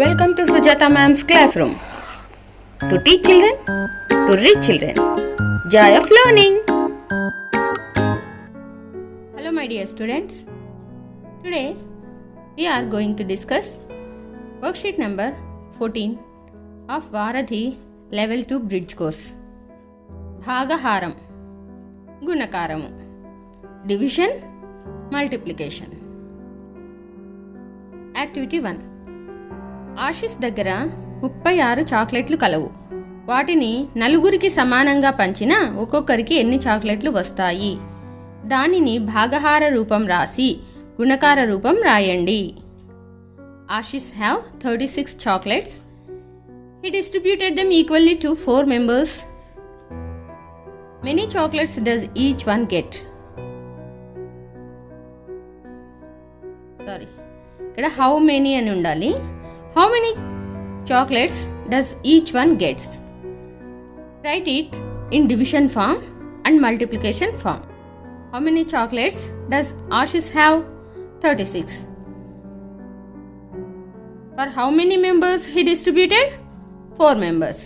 Welcome to Sujata Ma'am's classroom. To teach children, to reach children. Joy of learning. Hello my dear students. Today we are going to discuss worksheet number 14 of Varadhi Level 2 Bridge Course. Bhagaharam, Gunakaramu, Division, Multiplication. Activity 1. Ashish దగ్గర 36 చాక్లెట్లు కలవు. వాటిని నలుగురికి సమానంగా పంచినా ఒక్కొక్కరికి ఎన్ని చాక్లెట్లు వస్తాయి? దానిని భాగహార రూపం రాసి గుణకార రూపం రాయండి. Ashish have 36 chocolates. He distributed them equally to 4 members. Many chocolates does each one get? ఇక్కడ how many అని ఉండాలి. How many chocolates does each one gets? Write it in division form and multiplication form. How many chocolates does Ashish have? 36. For how many members he distributed? 4 members.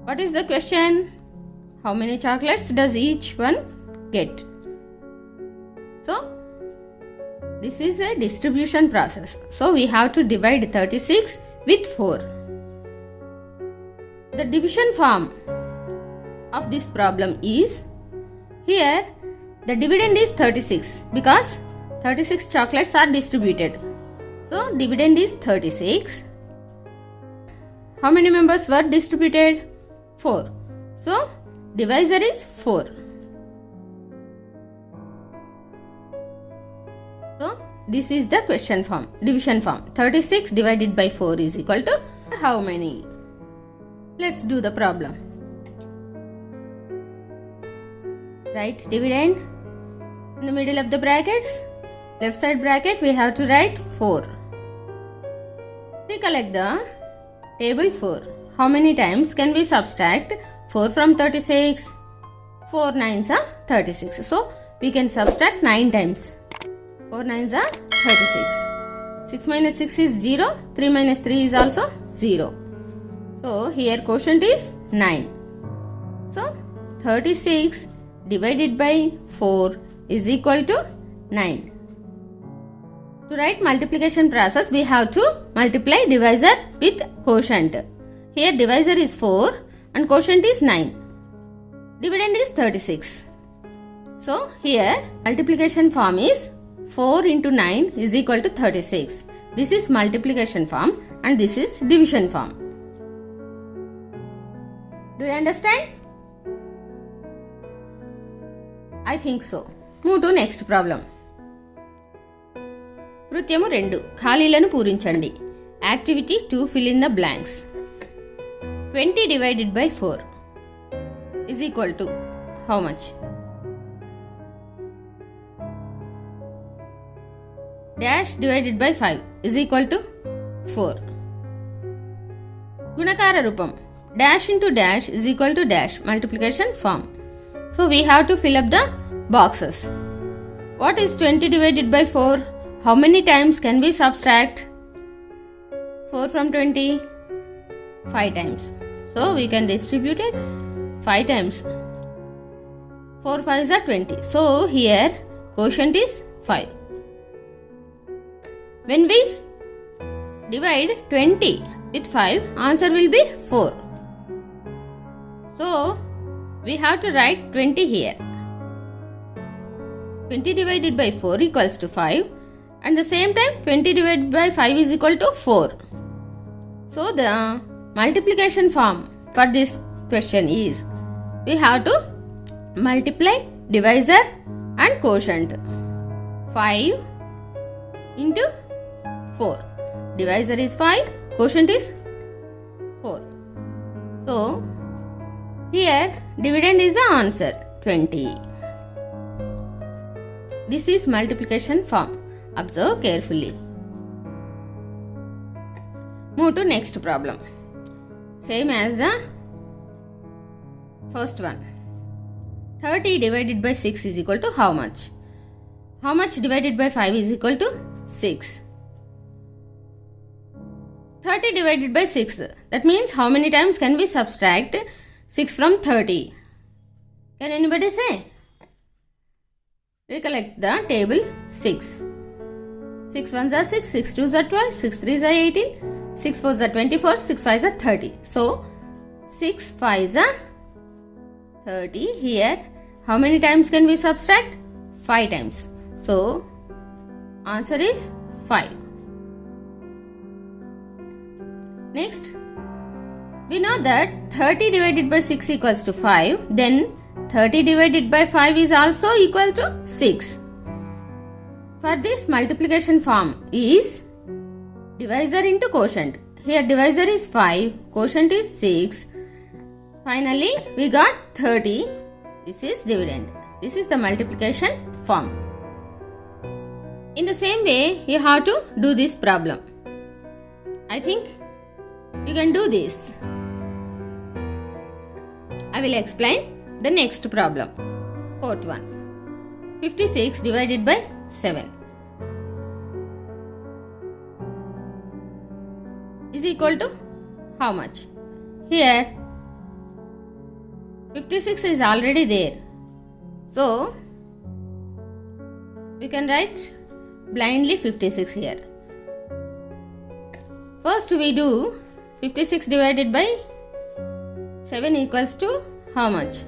What is the question? How many chocolates does each one get? So, this is a distribution process. So we have to divide 36 with 4. The division form of this problem is, here the dividend is 36 because 36 chocolates are distributed. So dividend is 36. How many members were distributed? 4. So divisor is 4. So, this is the question form, division form. 36 divided by 4 is equal to how many? Let's do the problem. Write dividend in the middle of the brackets. Left side bracket we have to write 4. Recollect the table 4. How many times can we subtract 4 from 36? 4 9s are 36. So, we can subtract 9 times. 4 9s are 36. 6 minus 6 is 0. 3 minus 3 is also 0. So here quotient is 9. So 36 divided by 4 is equal to 9. To write multiplication process, we have to multiply divisor with quotient. Here divisor is 4 and quotient is 9. Dividend is 36. So here multiplication form is 4 into 9 is equal to 36. This is multiplication form and this is division form. Do you understand? I think so. Move to next problem. కృత్యము 2. ఖాళీలను పూరించండి. Activity 2. Fill in the blanks. 20 divided by 4 is equal to how much? Dash divided by 5 is equal to 4. Gunakara rupam. Dash into dash is equal to dash. Multiplication form. So we have to fill up the boxes. What is 20 divided by 4? How many times can we subtract 4 from 20? 5 times. So we can distribute it 5 times. 4 5s are 20. So here quotient is 5. When we divide 20 with 5, answer will be 4. So, we have to write 20 here. 20 divided by 4 equals to 5 and the same time 20 divided by 5 is equal to 4. So, the multiplication form for this question is, we have to multiply divisor and quotient. 5 into 4. Divisor is 5, quotient is 4. So, here dividend is the answer, 20. This is multiplication form. Observe carefully. Move to next problem. Same as the first one. 30 divided by 6 is equal to how much? How much divided by 5 is equal to 6? 30 divided by 6. That means how many times can we subtract 6 from 30? Can anybody say? Recollect the table 6. 6 ones are 6, 6 twos are 12, 6 threes are 18, 6 fours are 24, 6 fives are 30. So, 6 fives are 30. Here, how many times can we subtract? 5 times. So, answer is 5. Next, we know that 30 divided by 6 equals to 5. Then, 30 divided by 5 is also equal to 6. For this multiplication form is divisor into quotient. Here divisor is 5, quotient is 6. Finally, we got 30. This is dividend. This is the multiplication form. In the same way, you have to do this problem. I think you can do this. I will explain the next problem. Fourth one. 56 divided by 7 is equal to how much? Here 56 is already there. So we can write blindly 56 here. First we do 56 divided by 7 equals to how much?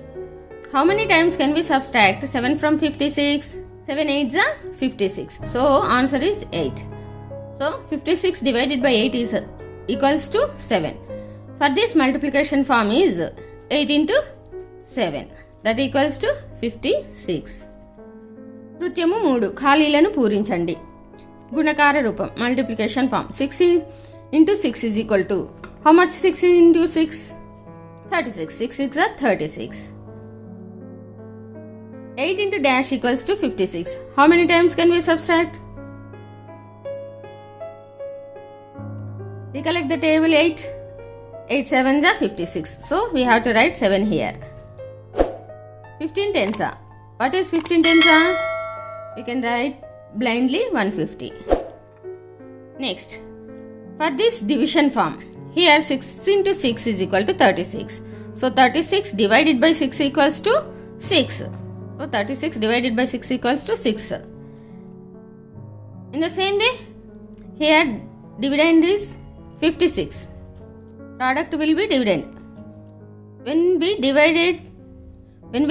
How many times can we subtract 7 from 56? 7 8s are 56. So answer is 8. So 56 divided by 8 is equals to 7. For this multiplication form is 8 into 7. That equals to 56. కృత్యము 3 ఖాళీలను పూరించండి. గుణకార రూపం multiplication form 6 into 6 is equal to how much? 6 into 6? 36. 6 6 are 36. 8 into dash equals to 56. How many times can we subtract? Recollect the table 8. 8 sevens are 56. So we have to write 7 here. 15 tens are. What is 15 tens are? We can write blindly 150. Next, for this division form, here 6 into 6 is equal to 36. So 36 divided by 6 equals to 6. So 36 divided by 6 equals to 6. In the same way, here dividend is 56. Product will be dividend. When we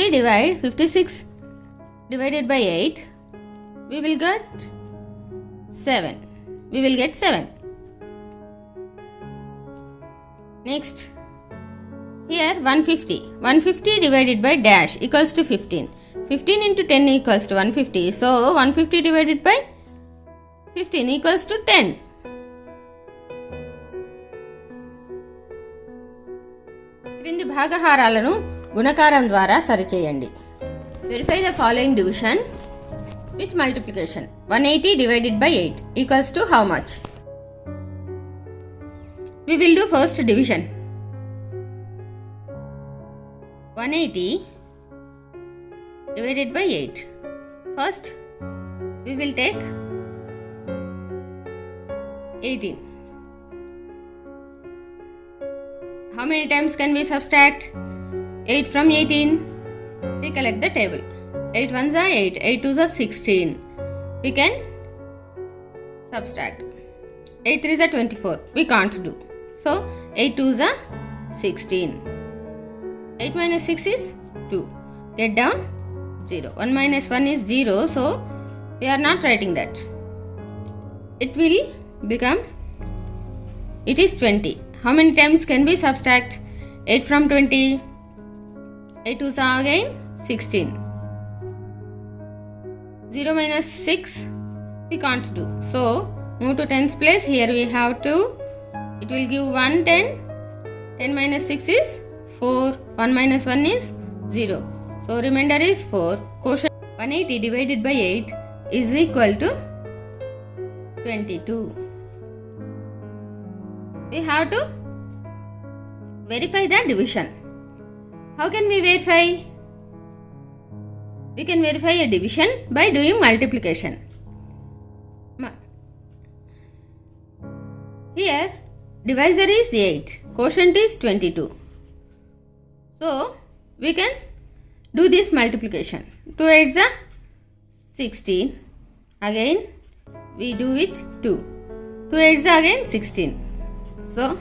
divide 56 divided by 8, we will get 7. We will get 7. Next, here 150. 150 divided by dash equals to 15. 15 into 10 equals to 150. So 150 divided by 15 equals to 10. క్రింది భాగహారాలను గుణకారం ద్వారా సరిచేయండి. Verify the following division with multiplication. 180 divided by 8 equals to how much? We will do first division. 180 divided by 8. First, we will take 18. How many times can we subtract 8 from 18? Recollect the table. 8 ones are 8, 8 twos are 16. We can subtract. 8 threes are 24. We can't do. So 8 twos are 16. 8 minus 6 is 2. Get down 0. 1 minus 1 is 0. So we are not writing that. It will become, it is 20. How many times can we subtract 8 from 20? 8 twos are again 16. 0 minus 6 we can't do. So move to tens place. Here we have to, it will give 1 10. 10 minus 6 is 4. 1 minus 1 is 0. So remainder is 4. Quotient 180 divided by 8 is equal to 22. We have to verify the division. How can we verify? We can verify a division by doing multiplication. Here divisor is 8, quotient is 22. So we can do this multiplication. 2 8s are 16. Again we do with 2. 2 8s are again 16. So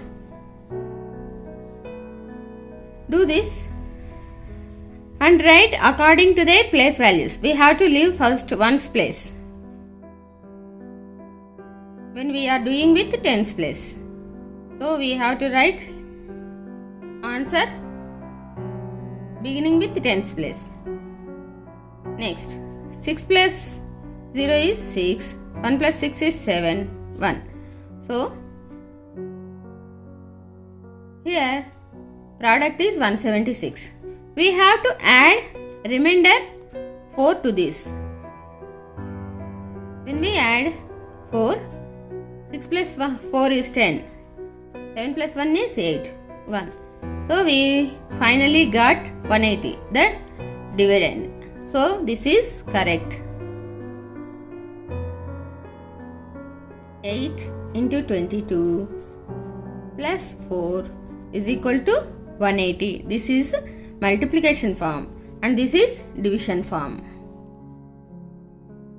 do this and write according to their place values. We have to leave first ones place when we are doing with tens place. So we have to write answer beginning with tens place. Next, 6 plus 0 is 6, 1 plus 6 is 7, 1. So here product is 176. We have to add remainder 4 to this. When we add 4, 6 plus 4 is 10, 7 plus 1 is 8, 1. So we finally got 180, the dividend. So this is correct. 8 into 22 plus 4 is equal to 180. This is multiplication form and this is division form.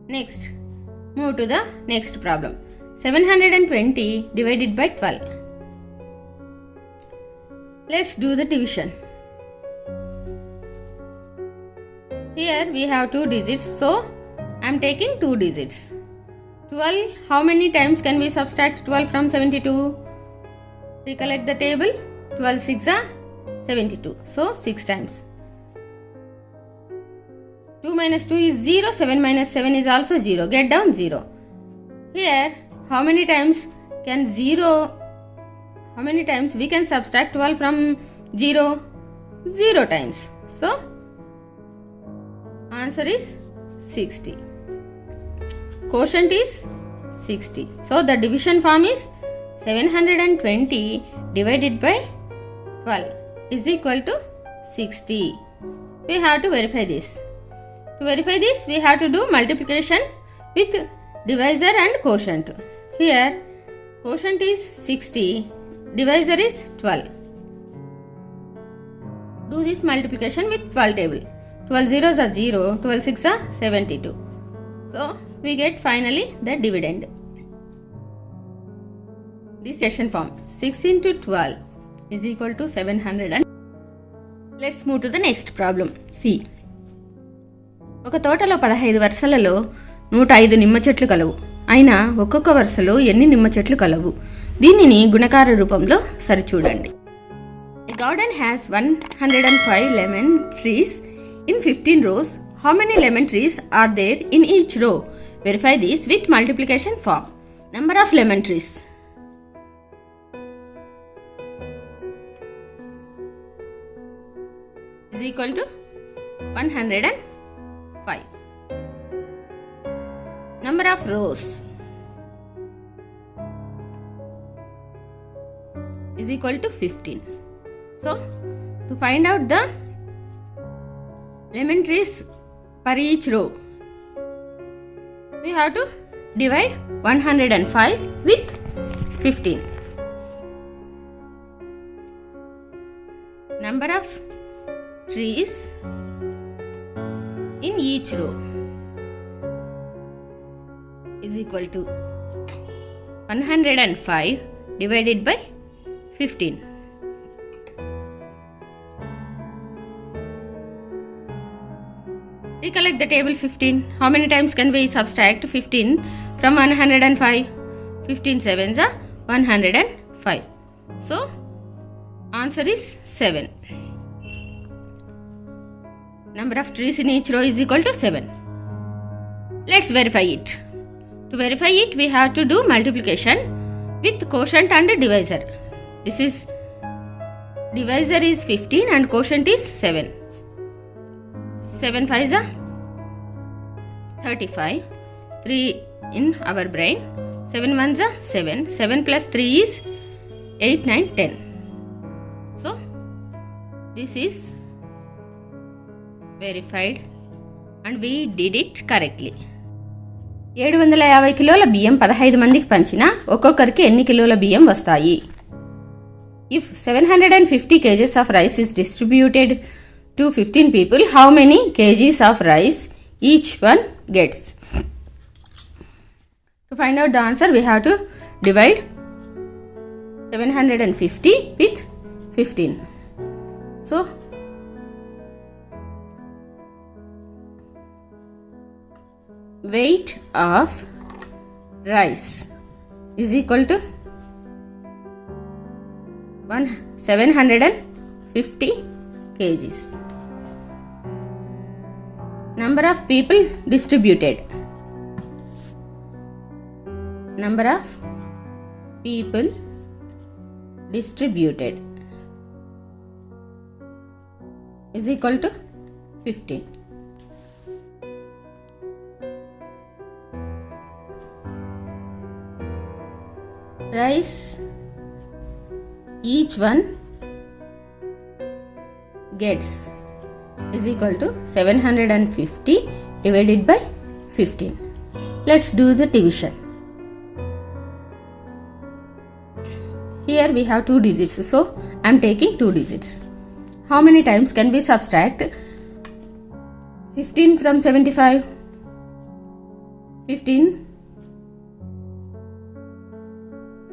Next, move to the next problem. 720 divided by 12. Let's do the division. Here we have 2 digits, so I am taking 2 digits. 12, how many times can we subtract 12 from 72? Recollect the table. 12 6 are 72, so 6 times. 2 minus 2 is 0, 7 minus 7 is also 0. Get down 0. Here, how many times we can subtract 12 from 0? 0 times. So, answer is 60. Quotient is 60. So, the division form is 720 divided by 12 is equal to 60. We have to verify this. To verify this, we have to do multiplication with divisor and quotient. Here, quotient is 60, divisor is 12. Do this multiplication with 12 table. 12 zeros are 0, 12 6 are 72. So, we get finally the dividend. This session form 6 into 12 is equal to 700. Let's move to the next problem. See. ఒక తోటలో 15 వరుసలలో 105 నిమ్మ చెట్లు కలవు. అయినా ఒక్కొక్క వరుసలో ఎన్ని నిమ్మ చెట్లు కలవు? దీనిని గుణకార రూపంలో సరిచూడండి. A garden has 105 lemon trees in 15 rows. How many lemon trees are there in each row? Verify this with multiplication form. Number of lemon trees is equal to 105. Number of rows is equal to 15. So, to find out the lemon trees per each row, we have to divide 105 with 15. Number of trees in each row is equal to 105 divided by 15. Recollect the table 15. How many times can we subtract 15 from 105? 15 sevens are 105. So, answer is 7. Number of trees in each row is equal to 7. Let's verify it. To verify it, we have to do multiplication with quotient and divisor. This is divisor is 15 and quotient is 7. 7 5s are 35. 3 in our brain. 7 1s are 7. 7 plus 3 is 8, 9, 10. So, this is verified and we did it correctly. 750 కిలోల బియ్యం 15 మందికి పంచినా ఒక్కొక్కరికి ఎన్ని కిలోల బియ్యం వస్తాయి? If 750 kgs of rice is distributed to 15 people, how many kgs of rice each one gets? To find out the answer, we have to divide 750 with 15. So, weight of rice is equal to 750 kgs. Number of people distributed. Number of people distributed is equal to 15. Rice each one gets is equal to 750 divided by 15. Let's do the division. Here we have 2 digits, so I am taking 2 digits. How many times can we subtract 15 from 75? 15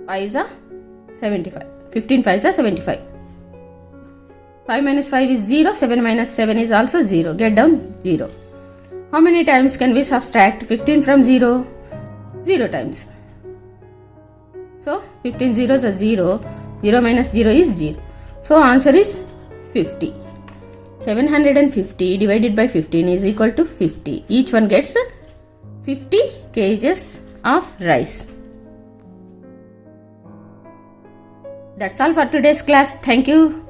5s are 75. 15 5s are 75. 5 minus 5 is 0. 7 minus 7 is also 0. Get down 0. How many times can we subtract 15 from 0? 0 times. So 15 zeros are 0. 0 minus 0 is 0. So answer is 50. 750 divided by 15 is equal to 50. Each one gets 50 kgs of rice. That's all for today's class. Thank you.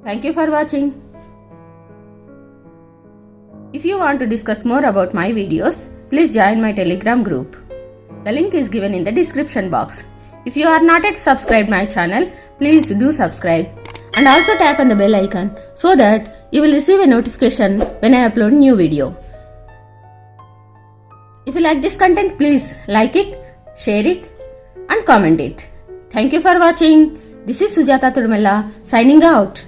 Thank you for watching. If you want to discuss more about my videos, please join my Telegram group. The link is given in the description box. If you are not yet subscribed my channel, please do subscribe and also tap on the bell icon so that you will receive a notification when I upload new video. If you like this content, please like it, share it and comment it. Thank you for watching. This is Sujata Turmella signing out.